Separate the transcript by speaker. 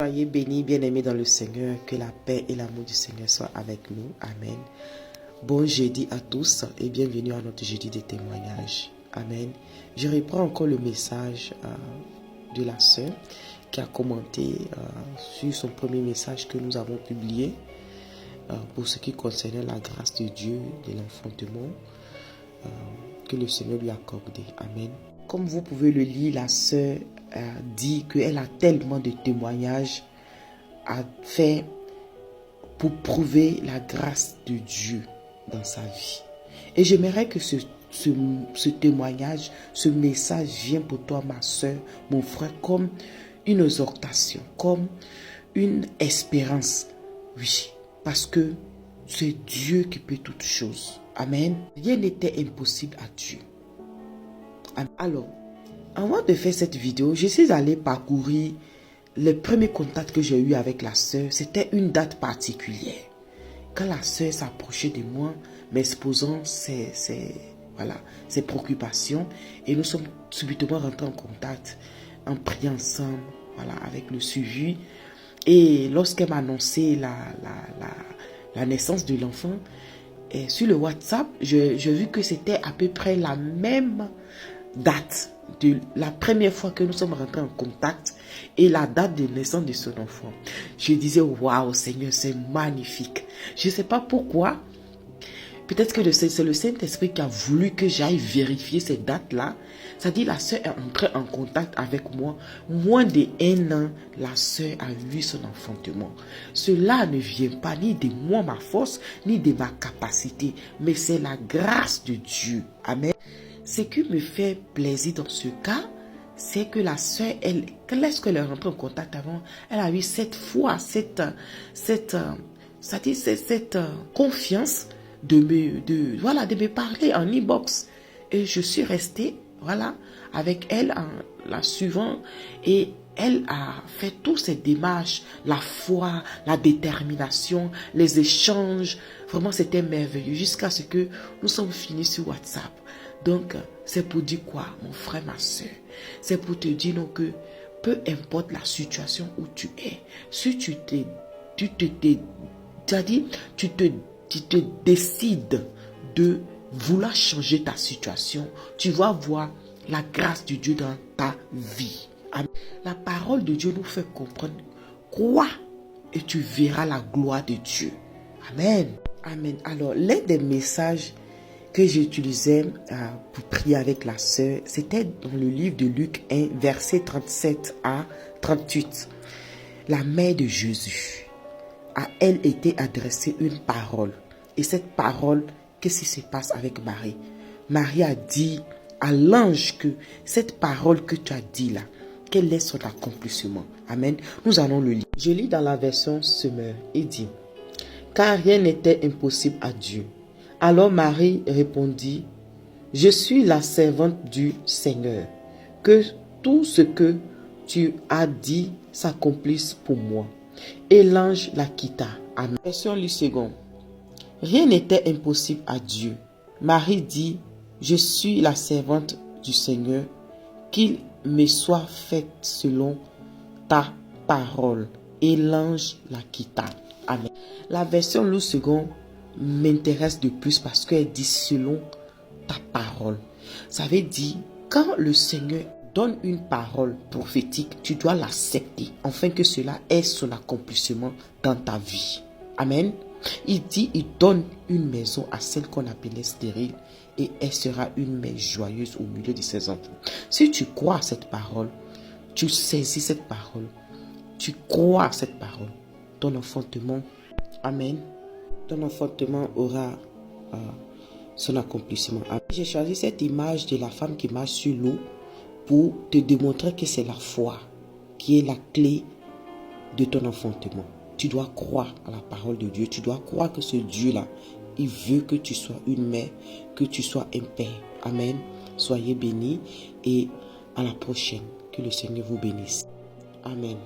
Speaker 1: Soyez bénis, bien-aimés dans le Seigneur, que la paix et l'amour du Seigneur soient avec nous. Amen. Bon jeudi à tous et bienvenue à notre jeudi de témoignage. Amen. Je reprends encore le message de la sœur qui a commenté sur son premier message que nous avons publié pour ce qui concernait la grâce de Dieu, de l'enfantement que le Seigneur lui a accordé. Amen. Comme vous pouvez le lire, la sœur dit qu'elle a tellement de témoignages à faire pour prouver la grâce de Dieu dans sa vie. Et j'aimerais que ce témoignage, ce message vienne pour toi, ma soeur, mon frère, comme une exhortation, comme une espérance. Oui, parce que c'est Dieu qui peut toutes choses. Amen. Rien n'était impossible à Dieu. Alors, avant de faire cette vidéo, je suis allé parcourir le premier contact que j'ai eu avec la sœur. C'était une date particulière. Quand la sœur s'approchait de moi, m'exposant ses préoccupations, et nous sommes subitement rentrés en contact, en priant ensemble, avec le suivi. Et lorsqu'elle m'a annoncé la naissance de l'enfant, sur le WhatsApp, j'ai vu que c'était à peu près la même date de la première fois que nous sommes rentrés en contact et la date de naissance de son enfant. Je disais, waouh Seigneur, c'est magnifique. Je ne sais pas pourquoi. Peut-être que c'est le Saint-Esprit qui a voulu que j'aille vérifier ces dates-là. Ça dit, la sœur est entrée en contact avec moi. Moins d'1 an, la sœur a eu son enfantement. Cela ne vient pas ni de moi, ma force, ni de ma capacité, mais c'est la grâce de Dieu. Amen. Ce qui me fait plaisir dans ce cas, c'est que la sœur, lorsqu'elle est rentrée en contact avant, elle a eu cette foi, cette confiance de me parler en inbox. Et je suis restée, avec elle en la suivant. Et elle a fait toutes ces démarches, la foi, la détermination, les échanges. Vraiment, c'était merveilleux jusqu'à ce que nous sommes finis sur WhatsApp. Donc, c'est pour dire quoi, mon frère, ma soeur? C'est pour te dire non, que peu importe la situation où tu es, si tu te décides de vouloir changer ta situation, tu vas voir la grâce de Dieu dans ta vie. Amen. La parole de Dieu nous fait comprendre quoi et tu verras la gloire de Dieu. Amen. Amen. Alors, l'un des messages que j'utilisais pour prier avec la sœur, c'était dans le livre de Luc 1, versets 37 à 38. La mère de Jésus, à elle était adressée une parole. Et cette parole, qu'est-ce qui se passe avec Marie? Marie a dit à l'ange que cette parole que tu as dit là, quel est son accomplissement? Amen. Nous allons le lire. Je lis dans la version Semeur. Il dit, car rien n'était impossible à Dieu. Alors Marie répondit, je suis la servante du Seigneur, que tout ce que tu as dit s'accomplisse pour moi. Et l'ange la quitta. Amen. Version Louis II. Rien n'était impossible à Dieu. Marie dit, je suis la servante du Seigneur, qu'il me soit fait selon ta parole. Et l'ange la quitta. Amen. La version Louis II m'intéresse de plus parce qu'elle dit selon ta parole. Ça veut dire, quand le Seigneur donne une parole prophétique, tu dois l'accepter afin que cela ait son accomplissement dans ta vie. Amen. Il dit, il donne une maison à celle qu'on appelait stérile et elle sera une mère joyeuse au milieu de ses enfants. Si tu crois à cette parole, tu saisis cette parole, tu crois à cette parole, ton enfantement, amen, ton enfantement aura son accomplissement. J'ai choisi cette image de la femme qui marche sur l'eau pour te démontrer que c'est la foi qui est la clé de ton enfantement. Tu dois croire à la parole de Dieu. Tu dois croire que ce Dieu-là, il veut que tu sois une mère, que tu sois un père. Amen. Soyez bénis et à la prochaine. Que le Seigneur vous bénisse. Amen.